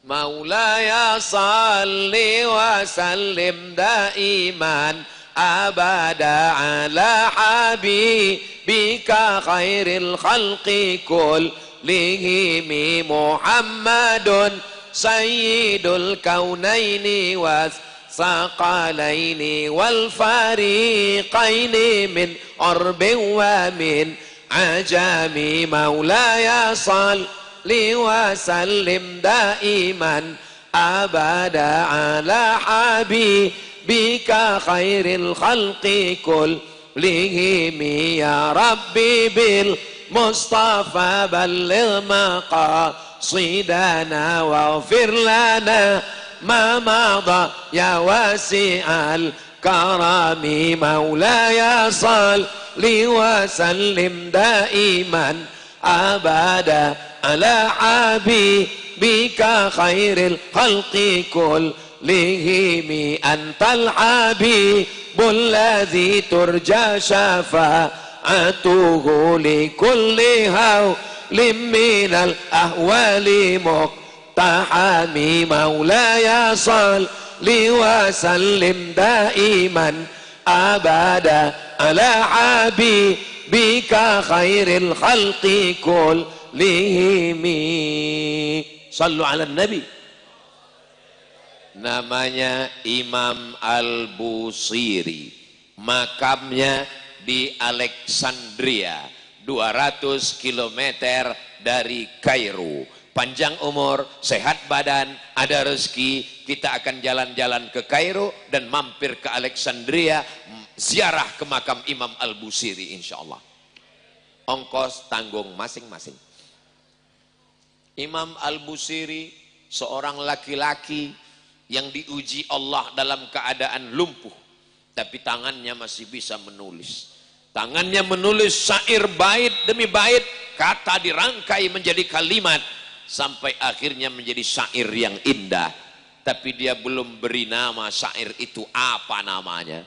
مولاي صل وسلم دائما أبدا على حبيبك خير الخلق كلهم محمد سيد الكونين والثقلين والفريقين من عرب ومن عجم مولاي صل وسلم دائما أبدا على حبيبك خير الخلق كلهم يا ربي بالمصطفى بلغ مقاصدنا واغفر لنا ما مضى يا واسع الكرم مولاي صل وسلم دائما أبدا على حبيبك خير الخلق كلهم أنت الحبيب الذي ترجى شفاعته لكل هول من الأهوال مقتحم مولاي صل وسلم دائما أبدا على حبيبك خير الخلق كلهم. Sallu ala Nabi. Namanya Imam Al-Busiri, makamnya di Alexandria, 200 km dari Kairo. Panjang umur, sehat badan, ada rezeki, kita akan jalan-jalan ke Kairo dan mampir ke Alexandria, ziarah ke makam Imam Al-Busiri insyaallah. Ongkos tanggung masing-masing. Imam Al-Busiri seorang laki-laki yang diuji Allah dalam keadaan lumpuh, tapi tangannya masih bisa menulis. Tangannya menulis syair bait demi bait, kata dirangkai menjadi kalimat sampai akhirnya menjadi syair yang indah. Tapi dia belum beri nama syair itu apa namanya.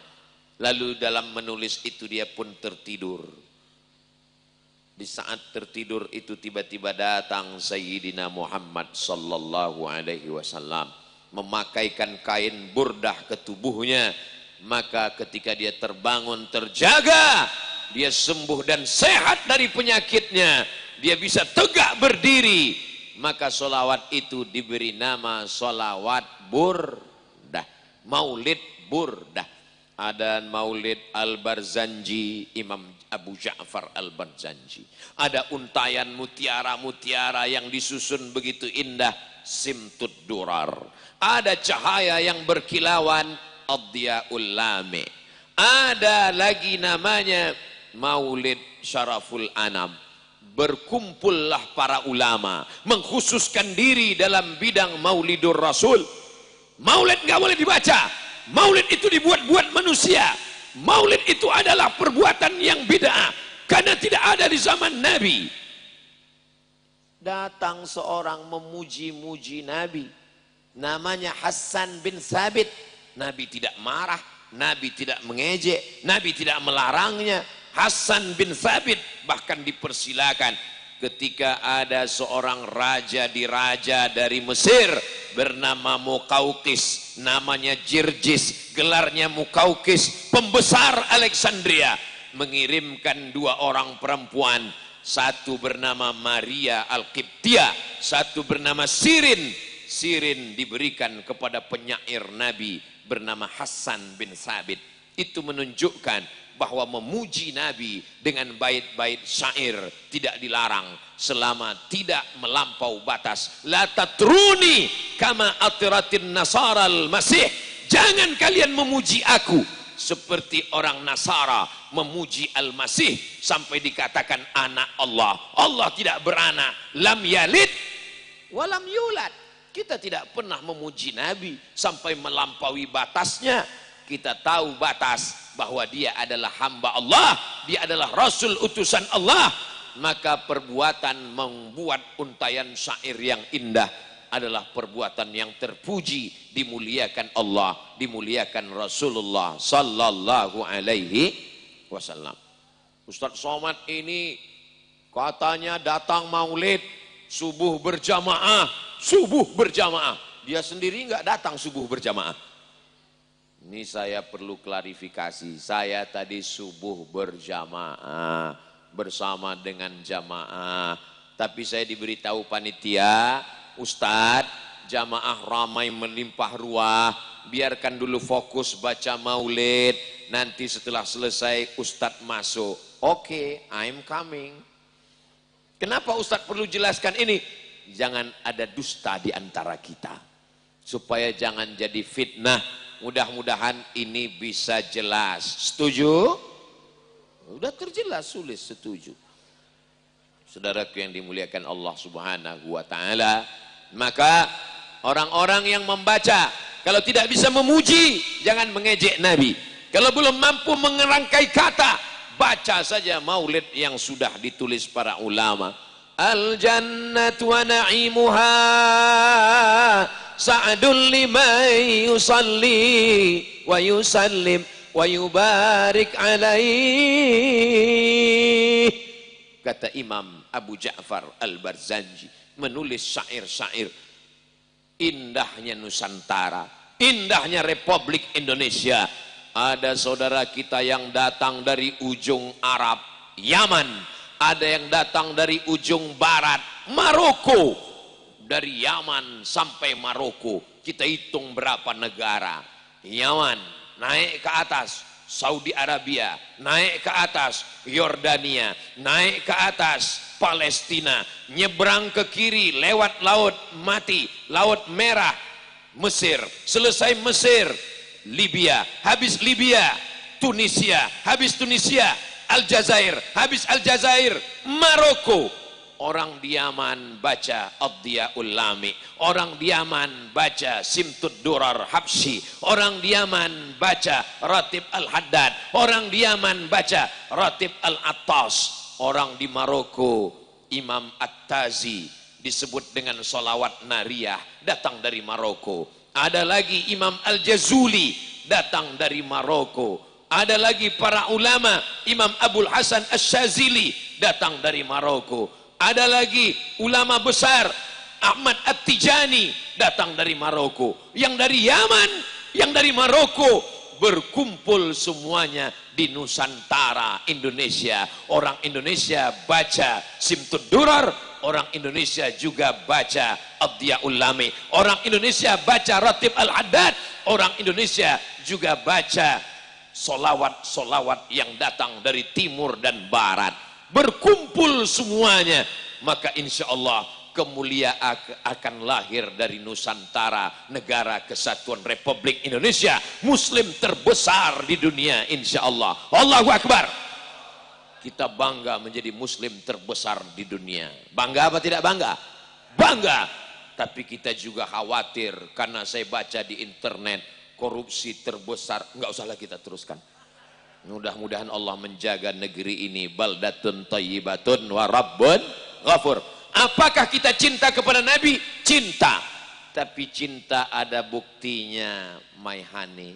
Lalu dalam menulis itu dia pun tertidur. Di saat tertidur itu tiba-tiba datang Sayyidina Muhammad sallallahu alaihi wasallam memakaikan kain burdah ke tubuhnya. Maka ketika dia terbangun terjaga, dia sembuh dan sehat dari penyakitnya, dia bisa tegak berdiri, maka solawat itu diberi nama solawat burdah, maulid burdah. Ada maulid Al-Barzanji, Imam Abu Ja'far Al-Barzanji. Ada untayan mutiara-mutiara yang disusun begitu indah, Simtud Durar. Ada cahaya yang berkilauan, Ad-Diyaul Lami. Ada lagi namanya Maulid Syaraful Anam. Berkumpullah para ulama, mengkhususkan diri dalam bidang Maulidur Rasul. Maulid nggak boleh dibaca. Maulid itu dibuat-buat manusia. Maulid itu adalah perbuatan yang bid'ah karena tidak ada di zaman Nabi. Datang seorang memuji-muji Nabi, namanya Hasan bin Thabit. Nabi tidak marah, Nabi tidak mengejek, Nabi tidak melarangnya. Hasan bin Thabit bahkan dipersilakan ketika ada seorang raja diraja dari Mesir bernama Mukaukis, namanya Jirjis, gelarnya Mukaukis, pembesar Alexandria, mengirimkan 2 orang perempuan, satu bernama Maria Al-Qibtiyah, satu bernama Sirin. Sirin diberikan kepada penyair Nabi bernama Hasan bin Thabit. Itu menunjukkan bahwa memuji Nabi dengan bait-bait syair tidak dilarang selama tidak melampau batas. La tatruni kama atiratin nasaral masih. Jangan kalian memuji aku seperti orang Nasara memuji Al-Masih sampai dikatakan anak Allah. Allah tidak beranak, lam yalid walam yulad. Kita tidak pernah memuji Nabi sampai melampaui batasnya. Kita tahu batas bahwa dia adalah hamba Allah, dia adalah Rasul utusan Allah. Maka perbuatan membuat untayan syair yang indah adalah perbuatan yang terpuji, dimuliakan Allah, dimuliakan Rasulullah sallallahu alaihi wasallam. Ustadz Somad ini katanya datang maulid subuh berjamaah subuh berjamaah. Dia sendiri nggak datang subuh berjamaah. Ini saya perlu klarifikasi. Saya tadi subuh berjamaah bersama dengan jamaah. Tapi saya diberitahu panitia, Ustadz, jamaah ramai melimpah ruah. Biarkan dulu fokus baca maulid. Nanti setelah selesai Ustadz masuk. Oke, I'm coming. Kenapa Ustadz perlu jelaskan ini? Jangan ada dusta di antara kita. Supaya jangan jadi fitnah. Mudah-mudahan ini bisa jelas. Setuju? Udah terjelas, sulit setuju. Saudaraku yang dimuliakan Allah Subhanahu wa taala, maka orang-orang yang membaca, kalau tidak bisa memuji, jangan mengejek Nabi. Kalau belum mampu mengerangkai kata, baca saja maulid yang sudah ditulis para ulama. Al-jannatu wa na'imuha sa'adun liman yusalli wa yusallim wa yubarik alaih. Kata Imam Abu Ja'far Al-Barzanji menulis syair-syair. Indahnya Nusantara, indahnya Republik Indonesia. Ada saudara kita yang datang dari ujung Arab, Yaman. Ada yang datang dari ujung barat, Maroko. Dari Yaman sampai Maroko, kita hitung berapa negara. Yaman naik ke atas, Saudi Arabia naik ke atas, Yordania naik ke atas, Palestina, nyebrang ke kiri lewat Laut Mati, Laut Merah, Mesir. Selesai Mesir, Libya, habis Libya, Tunisia, habis Tunisia, Aljazair, habis Aljazair, Maroko. Orang di Yaman baca Ad-Diyaul Lami, orang di Yaman baca Simtud Durar Habsyi, orang di Yaman baca Ratib Al-Haddad, orang di Yaman baca Ratib Al-Attas, orang di Maroko Imam At-Tazi disebut dengan solawat nariyah, datang dari Maroko. Ada lagi Imam Al-Jazuli datang dari Maroko. Ada lagi para ulama, Imam Abul Hasan Asy-Syazili datang dari Maroko. Ada lagi ulama besar Ahmad At-Tijani datang dari Maroko. Yang dari Yaman, yang dari Maroko berkumpul semuanya di Nusantara Indonesia. Orang Indonesia baca Simtud Durar, orang Indonesia juga baca Ad-Diyaul Lami, orang Indonesia baca Ratib Al-Haddad, orang Indonesia juga baca solawat-solawat yang datang dari timur dan barat. Berkumpul semuanya, maka insya Allah kemuliaan akan lahir dari Nusantara, negara kesatuan Republik Indonesia, Muslim terbesar di dunia insya Allah. Allahu Akbar. Kita bangga menjadi Muslim terbesar di dunia. Bangga apa tidak bangga? Bangga. Tapi kita juga khawatir karena saya baca di internet korupsi terbesar. Enggak usahlah kita teruskan. Mudah-mudahan Allah menjaga negeri ini. Baldatun thayyibatun wa rabbun ghafur. Apakah kita cinta kepada Nabi? Cinta. Tapi cinta ada buktinya, my honey.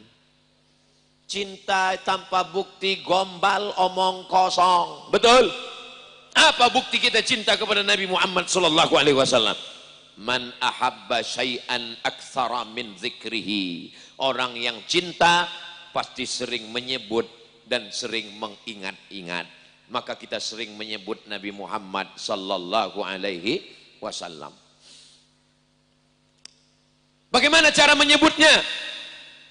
Cinta tanpa bukti gombal, omong kosong. Betul? Apa bukti kita cinta kepada Nabi Muhammad sallallahu alaihi wasallam? Man ahabba syai'an aktsara min dzikrihi. Orang yang cinta pasti sering menyebut dan sering mengingat-ingat. Maka kita sering menyebut Nabi Muhammad sallallahu alaihi wasallam. Bagaimana cara menyebutnya?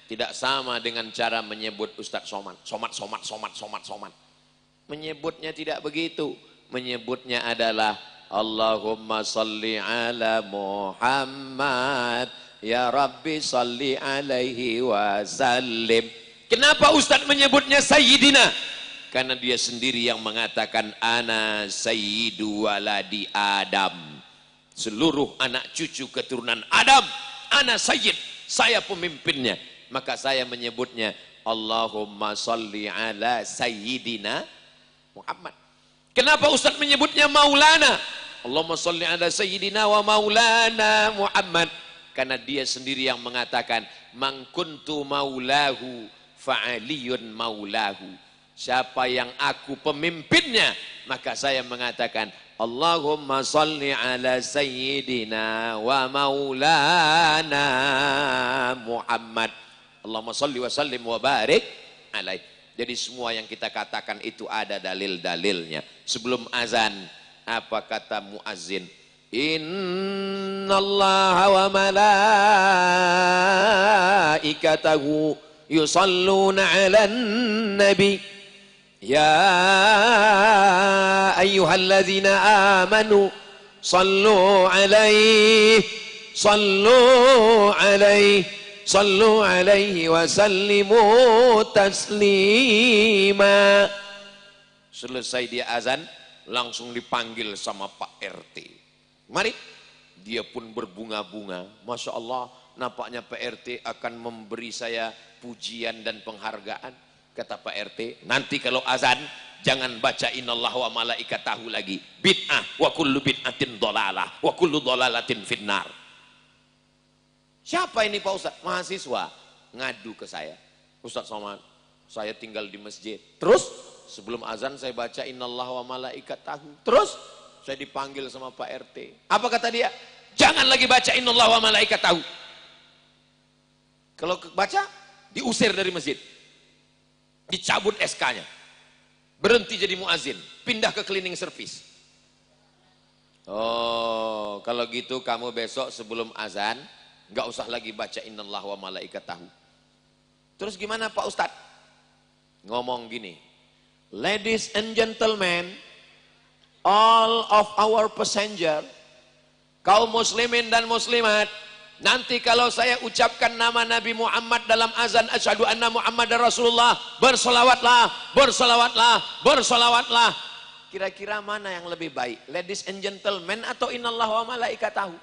Tidak sama dengan cara menyebut Ustadz Somad. Somad. Menyebutnya tidak begitu. Menyebutnya adalah Allahumma salli ala Muhammad, ya Rabbi salli alaihi wasallim. Kenapa Ustadz menyebutnya Sayyidina? Karena dia sendiri yang mengatakan ana sayyidu waladi Adam. Seluruh anak cucu keturunan Adam, ana sayyid, saya pemimpinnya. Maka saya menyebutnya Allahumma salli ala Sayyidina Muhammad. Kenapa Ustadz menyebutnya Maulana? Allahumma salli ala Sayyidina wa Maulana Muhammad. Karena dia sendiri yang mengatakan man kuntu maulahu fa'aliyun maulahu. Siapa yang aku pemimpinnya, maka saya mengatakan Allahumma salli ala sayyidina wa maulana Muhammad. Allahumma salli wa sallim wa barik alaih. Jadi semua yang kita katakan itu ada dalil-dalilnya. Sebelum azan, apa kata muazzin? Innallaha wa malaikatahu yusalluna 'alan nabi. Ya ayyuhalladzina amanu sallu alaihi wa sallimu taslima. Selesai dia azan, langsung dipanggil sama Pak RT. Mari, dia pun berbunga-bunga. Masya Allah, nampaknya Pak RT akan memberi saya pujian dan penghargaan. Kata Pak RT, nanti kalau azan jangan baca innallaha wa malaikatahu lagi. Bid'ah, wa kullu bid'atin dhalalah, wa kullu dhalalatin finnar. Siapa ini Pak Ustaz? Mahasiswa ngadu ke saya. Ustaz Somad, saya tinggal di masjid. Terus sebelum azan saya baca innallaha wa malaikatahu. Terus saya dipanggil sama Pak RT. Apa kata dia? Jangan lagi baca innallaha wa malaikatahu. Kalau baca, diusir dari masjid. Dicabut SK-nya, berhenti jadi muazin, pindah ke cleaning service. Oh, kalau gitu kamu besok sebelum azan nggak usah lagi baca innallaha wa malaikatahu. Terus gimana Pak Ustadz? Ngomong gini, ladies and gentlemen, all of our passenger, kaum muslimin dan muslimat, nanti kalau saya ucapkan nama Nabi Muhammad dalam azan asyhadu anna Muhammadar Rasulullah, bersolawatlah, bersolawatlah, bersolawatlah. Kira-kira mana yang lebih baik? Ladies and gentlemen atau innallaha wa malaikatahu?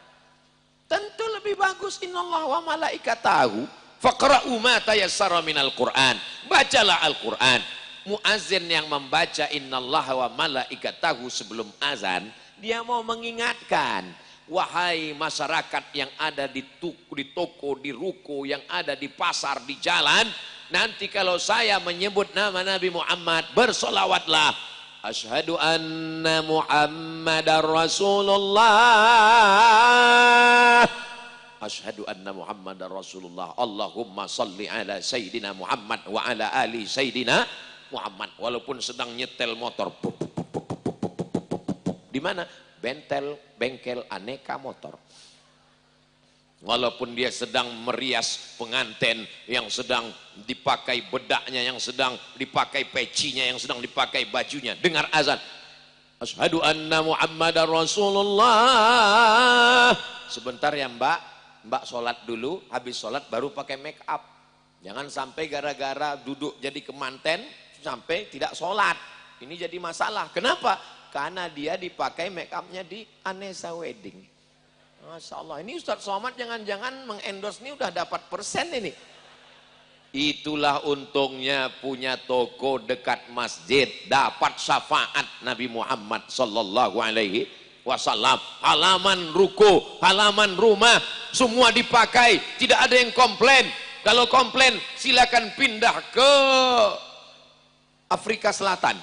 Tentu lebih bagus innallaha wa malaikatahu. Faqra'u ma tayassara minal Qur'an. Bacalah Al-Qur'an. Muazzin yang membaca innallaha wa malaikatahu sebelum azan, dia mau mengingatkan, wahai masyarakat yang ada di toko, di ruko, yang ada di pasar, di jalan, nanti kalau saya menyebut nama Nabi Muhammad, bersolawatlah. Asyhadu anna Muhammadar Rasulullah. Asyhadu anna Muhammadar Rasulullah. Allahumma salli ala Sayyidina Muhammad wa ala ali Sayyidina Muhammad. Walaupun sedang nyetel motor. Di mana? Bengkel aneka motor. Walaupun dia sedang merias pengantin, yang sedang dipakai bedaknya, yang sedang dipakai pecinya, yang sedang dipakai bajunya, dengar azan, asyhadu anna Muhammadar Rasulullah. Sebentar ya mbak sholat dulu, habis sholat baru pakai make up. Jangan sampai gara-gara duduk jadi kemanten sampai tidak sholat. Ini jadi masalah. Kenapa? Karena dia dipakai make upnya di Anessa Wedding. Masya Allah, ini Ustadz Somad jangan-jangan mengendorse ini udah dapat persen ini. Itulah untungnya punya toko dekat masjid, dapat syafaat Nabi Muhammad sallallahu alaihi wasallam. Halaman ruko, halaman rumah, semua dipakai, tidak ada yang komplain. Kalau komplain silakan pindah ke Afrika Selatan.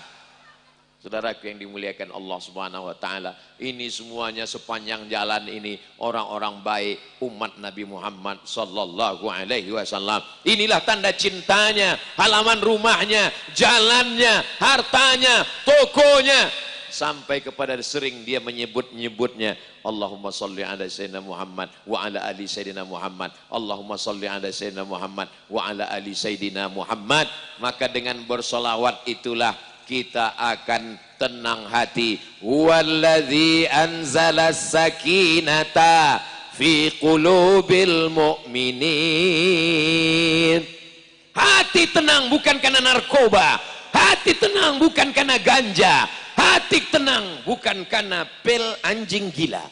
Saudaraku yang dimuliakan Allah Subhanahu wa taala, ini semuanya sepanjang jalan ini orang-orang baik umat Nabi Muhammad sallallahu alaihi wasallam. Inilah tanda cintanya, halaman rumahnya, jalannya, hartanya, tokonya, sampai kepada sering dia menyebut-nyebutnya Allahumma salli ala sayyidina Muhammad wa ala ali sayyidina Muhammad. Allahumma salli ala sayyidina Muhammad wa ala ali sayyidina Muhammad. Maka dengan bersolawat itulah kita akan tenang hati. Huwallazi anzala sakinata fi qulubil mu'minin. Hati tenang bukan karena narkoba, hati tenang bukan karena ganja, hati tenang bukan karena pil anjing gila,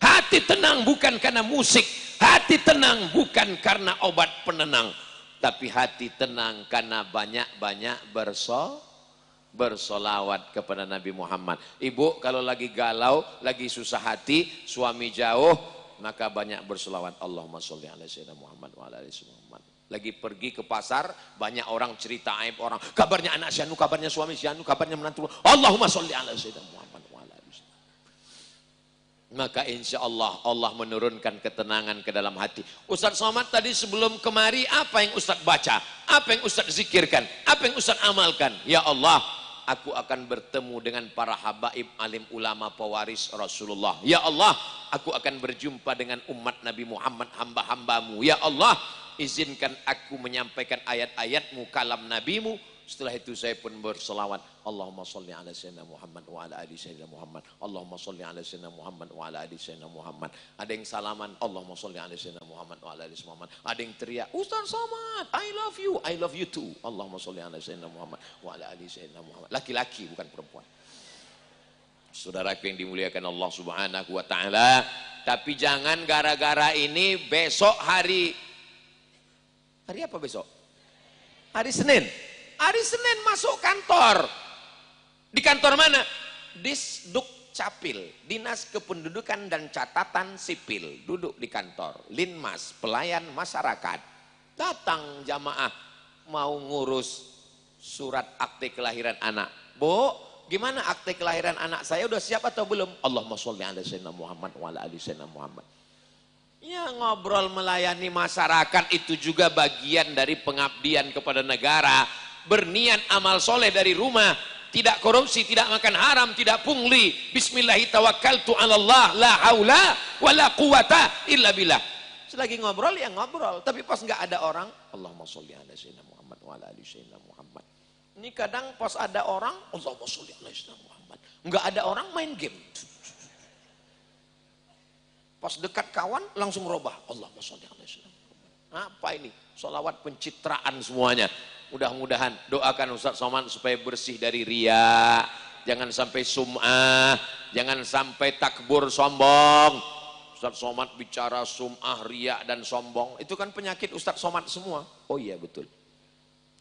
hati tenang bukan karena musik, hati tenang bukan karena obat penenang, tapi hati tenang karena banyak-banyak bersolawat kepada Nabi Muhammad. Ibu kalau lagi galau, lagi susah hati, suami jauh, maka banyak bersolawat. Allahumma sholli ala sayyidina Muhammad wa ala ali sayyidina Muhammad. Lagi pergi ke pasar, banyak orang cerita aib orang. Kabarnya anak si anu, kabarnya suami si anu, kabarnya menantu. Allahumma sholli ala sayyidina Muhammad wa ala alihi. Maka insya Allah Allah menurunkan ketenangan ke dalam hati. Ustaz Somad tadi sebelum kemari apa yang Ustaz baca? Apa yang Ustaz zikirkan? Apa yang Ustaz amalkan? Ya Allah, aku akan bertemu dengan para habaib alim ulama pewaris Rasulullah. Ya Allah, aku akan berjumpa dengan umat Nabi Muhammad, hamba-hambamu. Ya Allah, izinkan aku menyampaikan ayat-ayatmu, kalam nabimu. Setelah itu saya pun berselawat, Allahumma sholli ala sayyidina Muhammad wa ala ali sayyidina Muhammad. Allahumma sholli ala sayyidina Muhammad wa ala ali sayyidina Muhammad. Ada yang salaman, Allahumma sholli ala sayyidina Muhammad wa ala ali sayyidina Muhammad. Ada yang teriak, Ustaz Somad, I love you too. Allahumma sholli ala sayyidina Muhammad wa ala ali sayyidina Muhammad. Laki-laki bukan perempuan. Saudaraku yang dimuliakan Allah Subhanahu wa taala, tapi jangan gara-gara ini besok hari apa besok? Hari Senin. Hari Senin masuk kantor. Di kantor mana? Disduk Capil, Dinas Kependudukan dan Catatan Sipil. Duduk di kantor. Linmas, pelayan masyarakat. Datang jamaah mau ngurus surat akte kelahiran anak. Bu, gimana akte kelahiran anak saya udah siap atau belum? Allahumma sholli ala sayyidina Muhammad wa ala ali sayyidina Muhammad. Ya, ngobrol melayani masyarakat itu juga bagian dari pengabdian kepada negara. Berniat amal soleh dari rumah, tidak korupsi, tidak makan haram, tidak pungli. Bismillahi tawakkaltu 'ala Allah, la haula wala quwata illa billah. Selagi ngobrol ya ngobrol, tapi pas nggak ada orang, Allahumma sholli ala sayyidina Muhammad wa ala ali sayyidina Muhammad. Ini kadang pas ada orang, Allahumma sholli ala sayyidina Muhammad. Nggak ada orang main game. Pas dekat kawan langsung robah. Allahumma sholli ala sayyidina Muhammad. Apa ini? Sholawat pencitraan semuanya. Mudah-mudahan doakan Ustaz Somad supaya bersih dari riya, jangan sampai sum'ah, jangan sampai takbur sombong. Ustaz Somad bicara sum'ah, riya dan sombong, itu kan penyakit Ustaz Somad semua. Oh iya betul.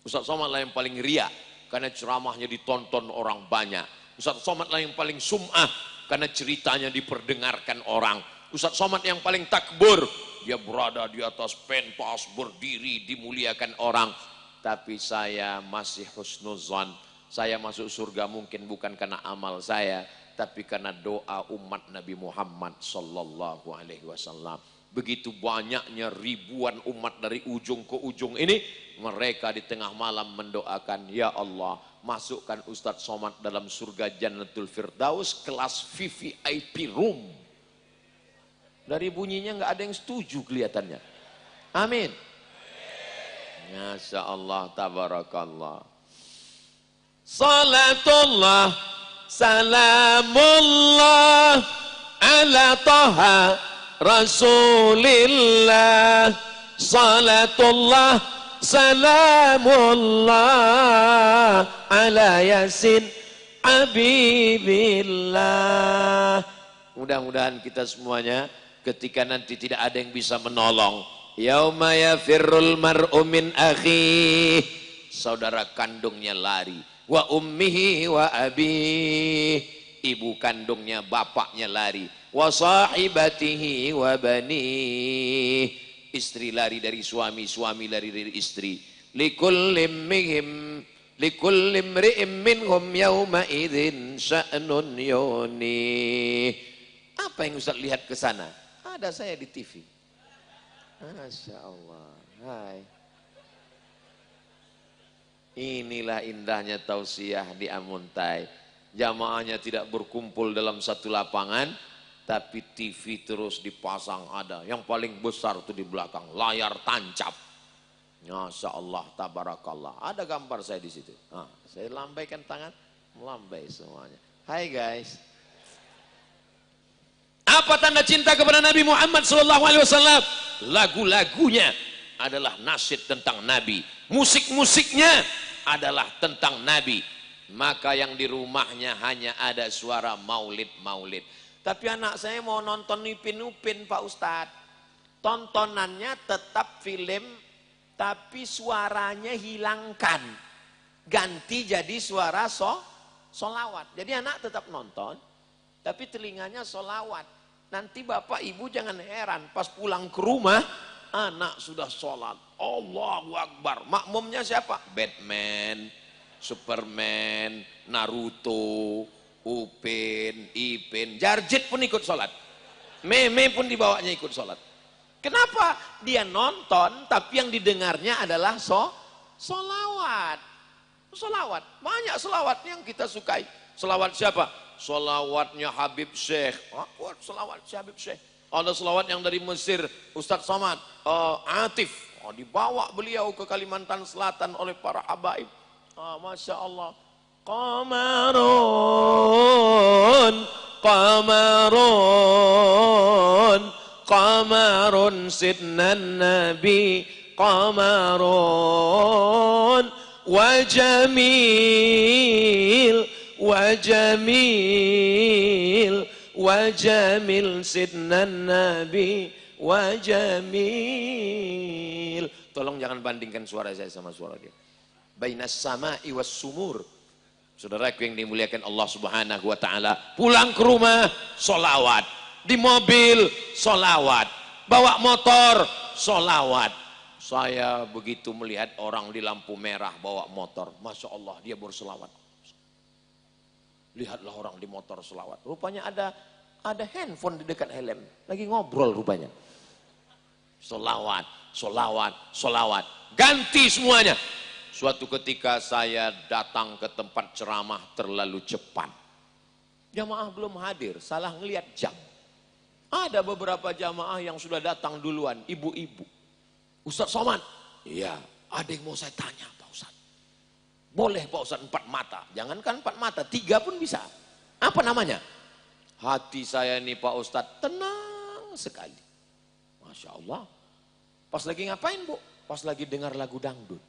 Ustaz Somad lah yang paling riya karena ceramahnya ditonton orang banyak. Ustaz Somad lah yang paling sum'ah karena ceritanya diperdengarkan orang. Ustaz Somad yang paling takbur, dia berada di atas pentas berdiri dimuliakan orang. Tapi saya masih husnuzan. Saya masuk surga mungkin bukan karena amal saya, tapi karena doa umat Nabi Muhammad sallallahu alaihi wasallam. Begitu banyaknya ribuan umat dari ujung ke ujung ini, mereka di tengah malam mendoakan, ya Allah, masukkan Ustadz Somad dalam surga Jannatul Firdaus kelas VVIP room. Dari bunyinya nggak ada yang setuju kelihatannya. Amin. Masya Allah, tabarakallah. Salatullah, salamullah, ala taha rasulillah. Salatullah, salamullah, ala yasin habibillah. Mudah-mudahan kita semuanya ketika nanti tidak ada yang bisa menolong, yauma yafirrul mar'u min akhihi, saudara kandungnya lari, wa ummihi wa abihi, ibu kandungnya bapaknya lari, wa sahibatihi wa banihi, istri lari dari suami, suami lari dari istri. Likulli imri'in minhum yauma idzin sya'nun yuni. Apa yang Ustaz lihat ke sana? Ada saya di TV. Masya Allah. Hai. Inilah indahnya tausiah di Amuntai. Jamaahnya tidak berkumpul dalam satu lapangan, tapi TV terus dipasang ada. Yang paling besar itu di belakang, layar tancap. Masya Allah, tabarakallah. Ada gambar saya di situ. Nah, saya lambaikan tangan, melambai semuanya. Hai guys. Apa tanda cinta kepada Nabi Muhammad SAW? Lagu-lagunya adalah nasyid tentang Nabi, musik-musiknya adalah tentang Nabi. Maka yang di rumahnya hanya ada suara maulid-maulid. Tapi anak saya mau nonton Upin-Upin Pak Ustadz. Tontonannya tetap film, tapi suaranya hilangkan, ganti jadi suara solawat. Jadi anak tetap nonton, tapi telinganya solawat. Nanti bapak ibu jangan heran pas pulang ke rumah anak sudah sholat, Allahu Akbar. Makmumnya siapa? Batman, Superman, Naruto, Upin, Ipin, Jarjit pun ikut sholat. Meme pun dibawanya ikut sholat. Kenapa? Dia nonton, tapi yang didengarnya adalah solawat. Solawat, banyak solawat yang kita sukai. Solawat siapa? Solawatnya Habib Syekh. Solawat Habib Syekh. Ada solawat yang dari Mesir, Ustadz Somad, Atif. Dibawa beliau ke Kalimantan Selatan oleh para habaib. Masya Allah. Qamarun, qamarun, qamarun sidnan nabi, qamarun, wajamil, wajamil, wajamil sidnan nabi, wajamil. Tolong jangan bandingkan suara saya sama suara dia. Bainas sama'i was sumur. Saudaraku yang dimuliakan Allah Subhanahu wa taala, pulang ke rumah solawat, di mobil solawat, bawa motor solawat. Saya begitu melihat orang di lampu merah bawa motor, Masya Allah dia bersolawat. Lihatlah orang di motor solawat, rupanya ada handphone di dekat helm, lagi ngobrol rupanya. Solawat, solawat, solawat, ganti semuanya. Suatu ketika saya datang ke tempat ceramah terlalu cepat. Jamaah belum hadir, salah ngelihat jam. Ada beberapa jamaah yang sudah datang duluan, ibu-ibu. Ustadz Somad, iya, ada yang mau saya tanya Pak Ustadz. Boleh Pak Ustadz 4 mata, jangankan 4 mata, 3 pun bisa. Apa namanya? Hati saya nih Pak Ustadz tenang sekali. Masya Allah. Pas lagi ngapain Bu? Pas lagi dengar lagu dangdut.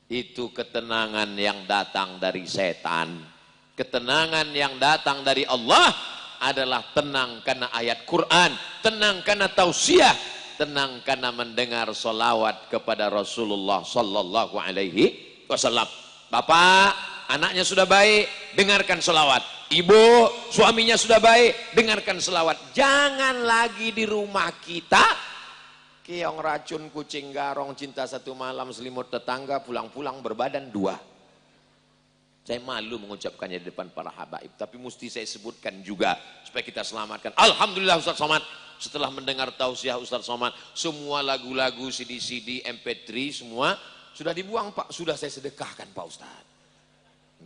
Itu ketenangan yang datang dari setan. Ketenangan yang datang dari Allah adalah tenang karena ayat Quran, tenang karena tausiah, tenang karena mendengar solawat kepada Rasulullah Sallallahu Alaihi Wasallam. Bapak, anaknya sudah baik, dengarkan solawat. Ibu, suaminya sudah baik, dengarkan solawat. Jangan lagi di rumah kita keong racun, kucing garong, cinta satu malam, selimut tetangga, pulang-pulang berbadan 2. Saya malu mengucapkannya di depan para habaib, tapi mesti saya sebutkan juga supaya kita selamatkan. Alhamdulillah Ustadz Somad, setelah mendengar tausiah Ustadz Somad, semua lagu-lagu, CD-CD, MP3 semua sudah dibuang Pak, sudah saya sedekahkan Pak Ustadz.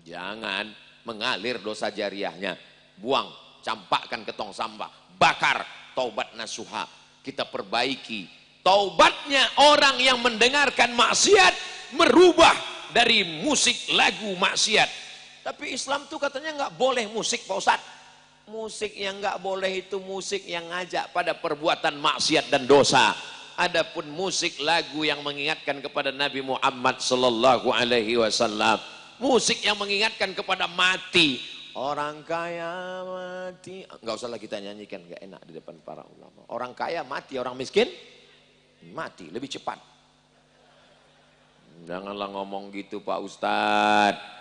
Jangan mengalir dosa jariahnya, buang, campakkan ke tong sampah, bakar, taubat nasuha, kita perbaiki. Taubatnya orang yang mendengarkan maksiat, merubah dari musik lagu maksiat. Tapi Islam tuh katanya nggak boleh musik Pak Ustadz. Musik yang nggak boleh itu musik yang ngajak pada perbuatan maksiat dan dosa. Adapun musik lagu yang mengingatkan kepada Nabi Muhammad Sallallahu Alaihi Wasallam, musik yang mengingatkan kepada mati. Orang kaya mati, nggak usah lagi kita nyanyikan, nggak enak di depan para ulama. Orang kaya mati, orang miskin mati lebih cepat. Janganlah ngomong gitu Pak Ustadz.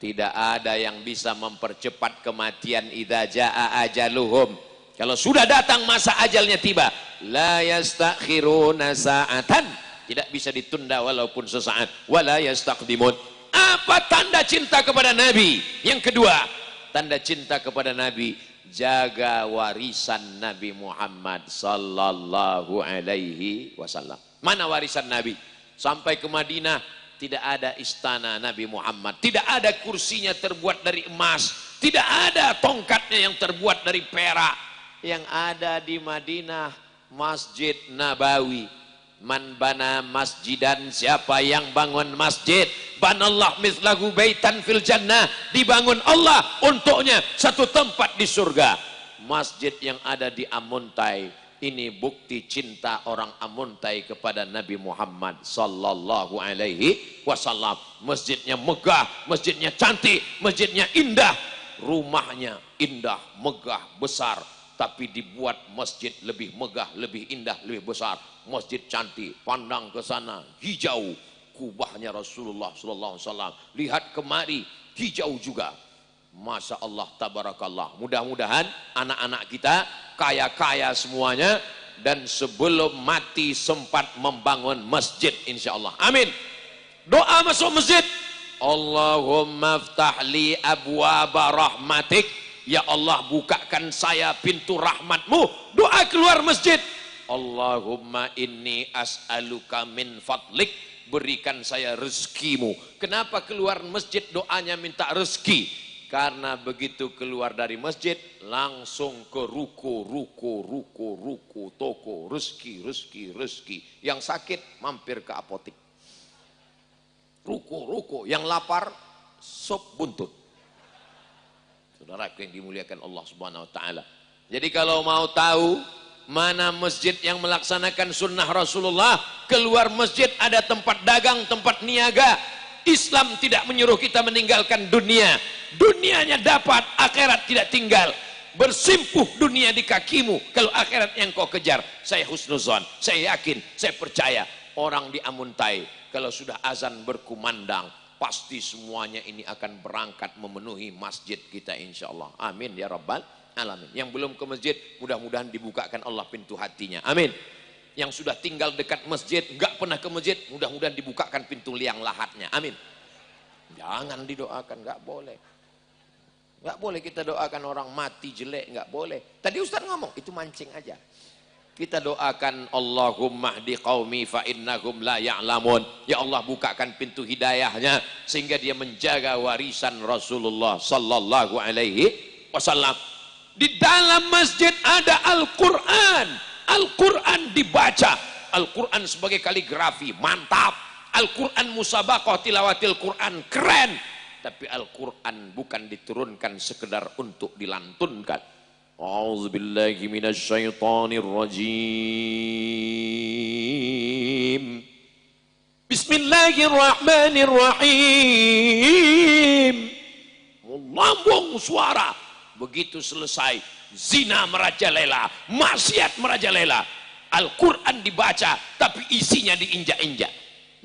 Tidak ada yang bisa mempercepat kematian idza jaa ajaluhum. Kalau sudah datang masa ajalnya tiba, la yastakhiruna sa'atan, tidak bisa ditunda walaupun sesaat, wala yastaqdimun. Apa tanda cinta kepada Nabi? Yang kedua, tanda cinta kepada Nabi, jaga warisan Nabi Muhammad Sallallahu Alaihi Wasallam. Mana warisan Nabi? Sampai ke Madinah tidak ada istana Nabi Muhammad, tidak ada kursinya terbuat dari emas, tidak ada tongkatnya yang terbuat dari perak. Yang ada di Madinah Masjid Nabawi. Man bana masjidan, siapa yang bangun masjid, banallah mithlahu baitan fil jannah, dibangun Allah untuknya satu tempat di surga. Masjid yang ada di Amuntai ini bukti cinta orang Amuntai kepada Nabi Muhammad Sallallahu Alaihi Wasallam. Masjidnya megah, masjidnya cantik, masjidnya indah, rumahnya indah, megah, besar, tapi dibuat masjid lebih megah, lebih indah, lebih besar. Masjid cantik, pandang ke sana hijau, kubahnya Rasulullah Sallallahu Alaihi Wasallam. Lihat kemari hijau juga. Masya Allah, tabarakallah. Mudah-mudahan anak-anak kita kaya-kaya semuanya, dan sebelum mati sempat membangun masjid insyaallah. Amin. Doa masuk masjid, Allahumma ftah li abwaba rahmatik, ya Allah bukakan saya pintu rahmatmu. Doa keluar masjid, Allahumma inni as'aluka min fadlik, berikan saya rezekimu. Kenapa keluar masjid doanya minta rezeki? Karena begitu keluar dari masjid langsung ke ruko, toko, rezeki. Yang sakit mampir ke apotik. Ruko, yang lapar sop buntut. Saudaraku yang dimuliakan Allah Subhanahu wa taala. Jadi kalau mau tahu mana masjid yang melaksanakan sunnah Rasulullah, keluar masjid ada tempat dagang, tempat niaga. Islam tidak menyuruh kita meninggalkan dunia. Dunianya dapat, akhirat tidak tinggal. Bersimpuh dunia di kakimu, kalau akhirat yang kau kejar. Saya husnuzon, saya yakin, saya percaya. Orang di Amuntai, kalau sudah azan berkumandang, pasti semuanya ini akan berangkat memenuhi masjid kita insyaallah. Amin ya rabbal alamin. Yang belum ke masjid, mudah-mudahan dibukakan Allah pintu hatinya. Amin. Yang sudah tinggal dekat masjid, enggak pernah ke masjid, mudah-mudahan dibukakan pintu liang lahatnya. Amin. Jangan didoakan, enggak boleh. Enggak boleh kita doakan orang mati jelek, enggak boleh. Tadi Ustaz ngomong, itu mancing aja. Kita doakan Allahumma hdi qaumi fa innahum la ya'lamun. Ya Allah bukakan pintu hidayahnya sehingga dia menjaga warisan Rasulullah sallallahu alaihi wasallam. Di dalam masjid ada Al-Qur'an. Al-Qur'an dibaca. Al-Qur'an sebagai kaligrafi, mantap. Al-Qur'an musabaqah tilawatil Qur'an, keren. Tapi Al-Qur'an bukan diturunkan sekedar untuk dilantunkan. A'udzubillahi minasyaitonir rajim. Bismillahirrahmanirrahim. Melambung suara. Begitu selesai, zina merajalela, maksiat merajalela. Al-Quran dibaca, tapi isinya diinjak-injak.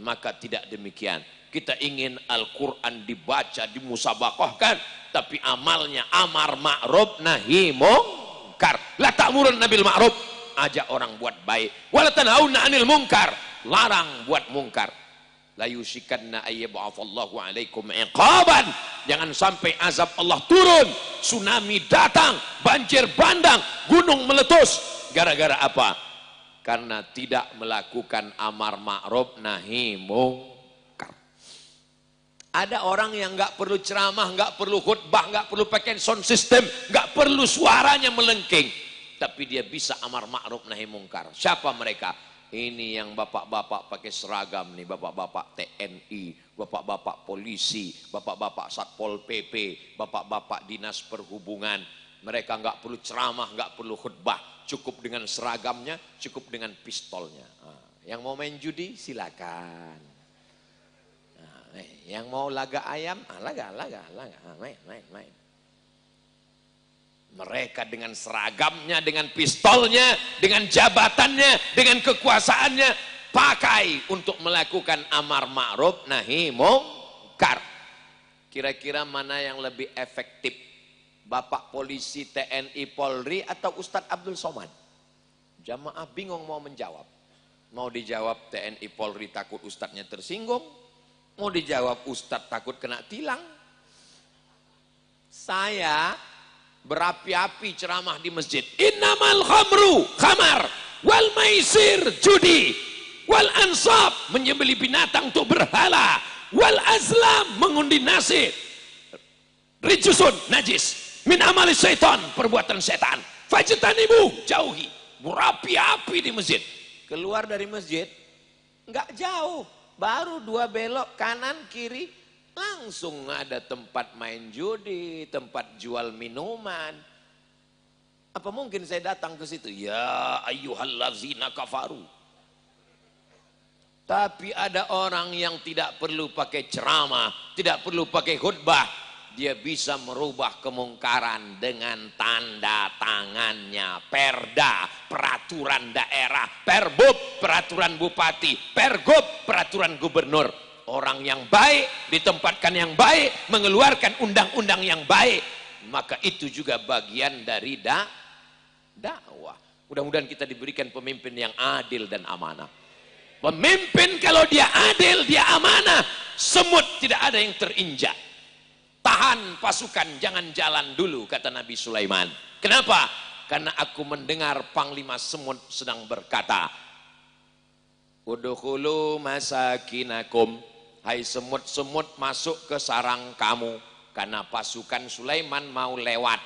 Maka tidak demikian. Kita ingin Al-Quran dibaca, dimusabaqahkan, tapi amalnya amar ma'ruf nahi mungkar. La ta'murun nabil ma'ruf, ajak orang buat baik. Wa la tanhauna 'anil munkar, larang buat mungkar. La yusikanna ayyab'atsallahu 'alaikum iqaban. Jangan sampai azab Allah turun, tsunami datang, banjir bandang, gunung meletus. Gara-gara apa? Karena tidak melakukan amar ma'ruf nahi mungkar. Ada orang yang nggak perlu ceramah, nggak perlu khutbah, nggak perlu pakai sound system, nggak perlu suaranya melengking, tapi dia bisa amar ma'ruf nahi mungkar. Siapa mereka? Ini yang bapak-bapak pakai seragam nih, bapak-bapak TNI, bapak-bapak polisi, bapak-bapak Satpol PP, bapak-bapak dinas perhubungan. Mereka nggak perlu ceramah, nggak perlu khutbah, cukup dengan seragamnya, cukup dengan pistolnya. Yang mau main judi silakan. Yang mau laga ayam, laga, main. Mereka dengan seragamnya, dengan pistolnya, dengan jabatannya, dengan kekuasaannya, pakai untuk melakukan amar ma'ruf nahi mungkar. Kira-kira mana yang lebih efektif? Bapak polisi, TNI, Polri, atau Ustadz Abdul Somad? Jamaah bingung mau menjawab. Mau dijawab TNI, Polri takut Ustadznya tersinggung, mau dijawab Ustadz takut kena tilang. Saya berapi-api ceramah di masjid. Innamal khamru, khamar, wal maisir, judi, wal ansab, menyembelih binatang untuk berhala, wal azlam, mengundi nasib, rijusun, najis, min amali syaitan, perbuatan setan, fajtanibu, jauhi. Berapi-api di masjid. Keluar dari masjid nggak jauh, baru 2 belok kanan kiri, langsung ada tempat main judi, tempat jual minuman. Apa mungkin saya datang ke situ? Ya ayyuhallazina kafaru. Tapi ada orang yang tidak perlu pakai ceramah, tidak perlu pakai khutbah. Dia bisa merubah kemungkaran dengan tanda tangannya. Perda, peraturan daerah, perbub, peraturan bupati, pergub, peraturan gubernur. Orang yang baik ditempatkan yang baik, mengeluarkan undang-undang yang baik, maka itu juga bagian dari dakwah. Mudah-mudahan kita diberikan pemimpin yang adil dan amanah. Pemimpin kalau dia adil, dia amanah, semut tidak ada yang terinjak. Tahan pasukan, jangan jalan dulu, kata Nabi Sulaiman. Kenapa? Karena aku mendengar Panglima Semut sedang berkata, udkhulu masakinakum, hai semut-semut masuk ke sarang kamu. Karena pasukan Sulaiman mau lewat.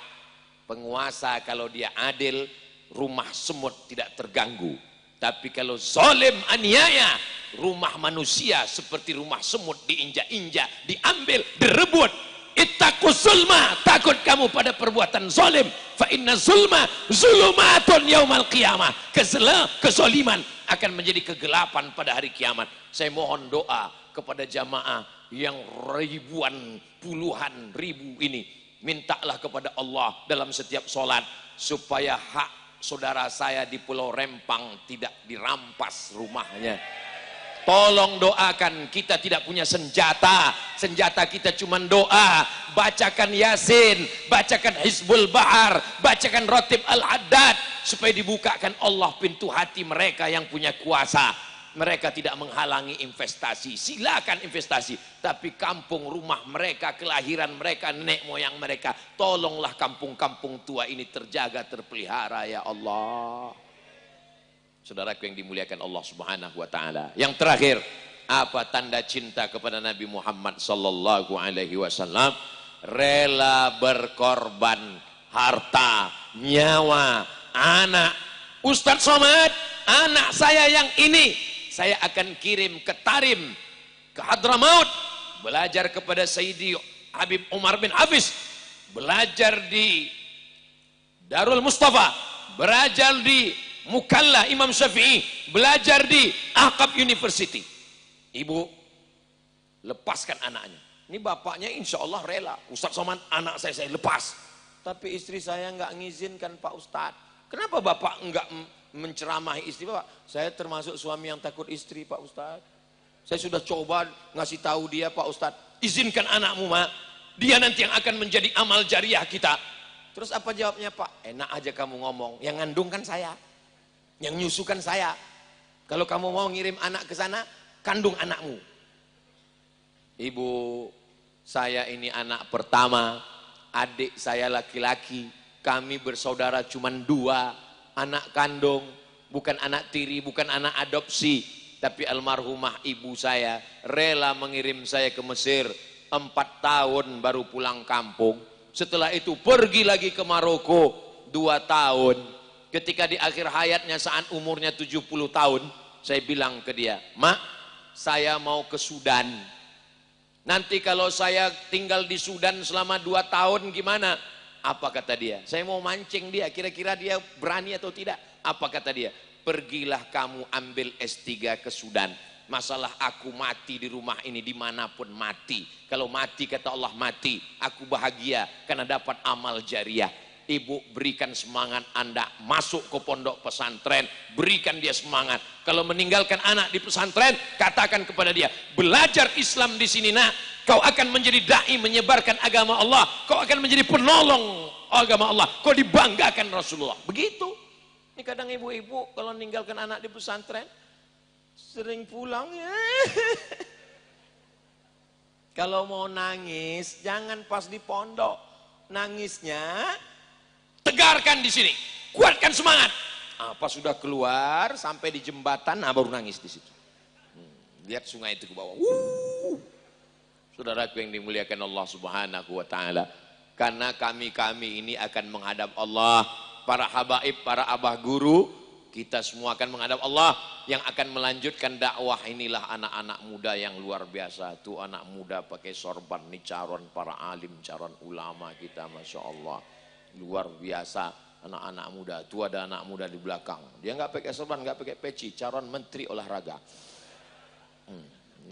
Penguasa kalau dia adil, rumah semut tidak terganggu. Tapi kalau zalim aniaya, rumah manusia seperti rumah semut diinjak-injak, diambil, direbut. Ittaqus zulma, takut kamu pada perbuatan zalim. Fa inna zulma zulumatun yaumal qiyamah. Kezaliman akan menjadi kegelapan pada hari kiamat. Saya mohon doa kepada jamaah yang ribuan, puluhan ribu ini. Mintalah kepada Allah dalam setiap sholat supaya hak saudara saya di Pulau Rempang tidak dirampas rumahnya. Tolong doakan, kita tidak punya senjata. Senjata kita cuma doa. Bacakan Yasin, bacakan Hizbul Bahar, bacakan Ratib Al-Haddad, supaya dibukakan Allah pintu hati mereka yang punya kuasa. Mereka tidak menghalangi investasi, silakan investasi. Tapi kampung rumah mereka, kelahiran mereka, nenek moyang mereka, tolonglah kampung-kampung tua ini terjaga, terpelihara ya Allah. Saudaraku yang dimuliakan Allah Subhanahu wa taala. Yang terakhir, apa tanda cinta kepada Nabi Muhammad sallallahu alaihi wasallam? Rela berkorban harta, nyawa, anak. Ustadz Somad, anak saya yang ini saya akan kirim ke Tarim, ke Hadramaut, belajar kepada Sayyidi Habib Umar bin Hafiz, belajar di Darul Mustafa, belajar di Mukalla Imam Syafi'i, belajar di Ahqab University. Ibu, lepaskan anaknya. Ini bapaknya insya Allah rela. Ustadz Somad, anak saya lepas. Tapi istri saya nggak ngizinkan Pak Ustadz. Kenapa bapak nggak menceramahi istri bapak? Saya termasuk suami yang takut istri Pak Ustadz. Saya sudah coba ngasih tahu dia, Pak Ustadz, izinkan anakmu mak. Dia nanti yang akan menjadi amal jariah kita. Terus apa jawabnya Pak? Enak aja kamu ngomong. Yang ngandung kan saya. Yang nyusukan saya. Kalau kamu mau ngirim anak ke sana, kandung anakmu. Ibu, saya ini anak pertama, adik saya laki-laki, kami bersaudara cuma 2, anak kandung, bukan anak tiri, bukan anak adopsi. Tapi almarhumah ibu saya rela mengirim saya ke Mesir, 4 tahun baru pulang kampung. Setelah itu pergi lagi ke Maroko, 2 tahun. Ketika di akhir hayatnya saat umurnya 70 tahun, saya bilang ke dia, Mak, saya mau ke Sudan. Nanti kalau saya tinggal di Sudan selama 2 tahun gimana? Apa kata dia? Saya mau mancing dia, kira-kira dia berani atau tidak? Apa kata dia? Pergilah kamu ambil S3 ke Sudan. Masalah aku mati di rumah ini dimanapun mati. Kalau mati kata Allah mati, aku bahagia karena dapat amal jariah. Ibu, berikan semangat Anda masuk ke pondok pesantren, berikan dia semangat. Kalau meninggalkan anak di pesantren, katakan kepada dia, belajar Islam di sini nak, kau akan menjadi dai menyebarkan agama Allah, kau akan menjadi penolong agama Allah, kau dibanggakan Rasulullah. Begitu. Ini kadang ibu-ibu kalau meninggalkan anak di pesantren sering pulang ya. Kalau mau nangis jangan pas di pondok, nangisnya tegarkan di sini, kuatkan semangat. Apa sudah keluar sampai di jembatan, baru nangis di situ. Lihat sungai itu ke bawah. Saudaraku yang dimuliakan Allah Subhanahu wa taala, karena kami ini akan menghadap Allah, para habaib, para abah guru, kita semua akan menghadap Allah yang akan melanjutkan dakwah. Inilah anak-anak muda yang luar biasa. Tuh anak muda pakai sorban, nih calon para alim, calon ulama kita, Masya Allah. Luar biasa anak-anak muda. Tuh ada anak muda di belakang, dia nggak pakai sorban, nggak pakai peci, calon menteri olahraga.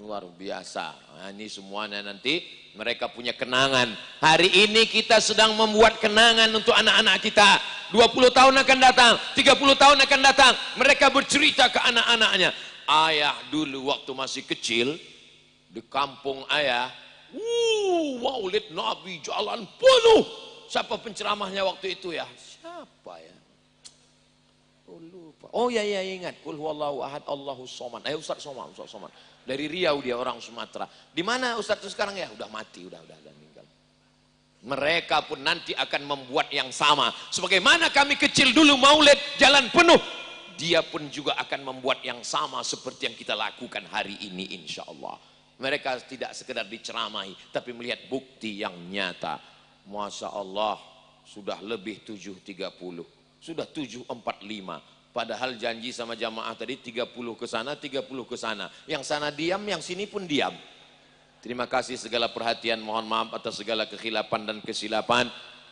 Luar biasa. Nah, ini semuanya nanti mereka punya kenangan. Hari ini kita sedang membuat kenangan untuk anak-anak kita. 20 tahun akan datang, 30 tahun akan datang, mereka bercerita ke anak-anaknya, ayah dulu waktu masih kecil di kampung ayah, maulid Nabi jalan penuh. Siapa penceramahnya waktu itu ya? Siapa ya? lupa. Oh ya ingat. Qul huwallahu ahad, Allahus somad. Ustaz Somad, Ustaz Somad. Dari Riau dia, orang Sumatera. Di mana Ustaz itu sekarang ya? Udah mati, udah meninggal. Mereka pun nanti akan membuat yang sama. Sebagaimana kami kecil dulu maulid jalan penuh, dia pun juga akan membuat yang sama seperti yang kita lakukan hari ini insya Allah. Mereka tidak sekedar diceramahi, tapi melihat bukti yang nyata. Masya Allah, sudah lebih 7.30, sudah 7.45. Padahal janji sama jamaah tadi 30 ke sana, 30 ke sana. Yang sana diam, yang sini pun diam. Terima kasih segala perhatian, mohon maaf atas segala kekhilapan dan kesilapan.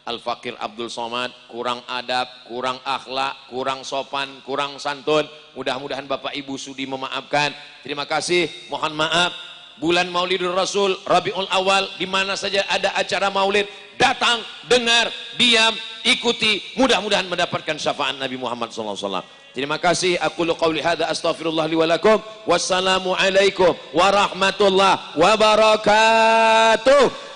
Al-Fakir Abdul Somad, kurang adab, kurang akhlak, kurang sopan, kurang santun. Mudah-mudahan Bapak Ibu sudi memaafkan. Terima kasih, mohon maaf. Bulan Maulidur Rasul, Rabiul Awal, di mana saja ada acara maulid, datang, dengar, diam, ikuti. Mudah-mudahan mendapatkan syafaat Nabi Muhammad SAW. Terima kasih. Aku qauli hadza astaghfirullah li wa lakum. Wassalamu alaikum warahmatullahi wabarakatuh.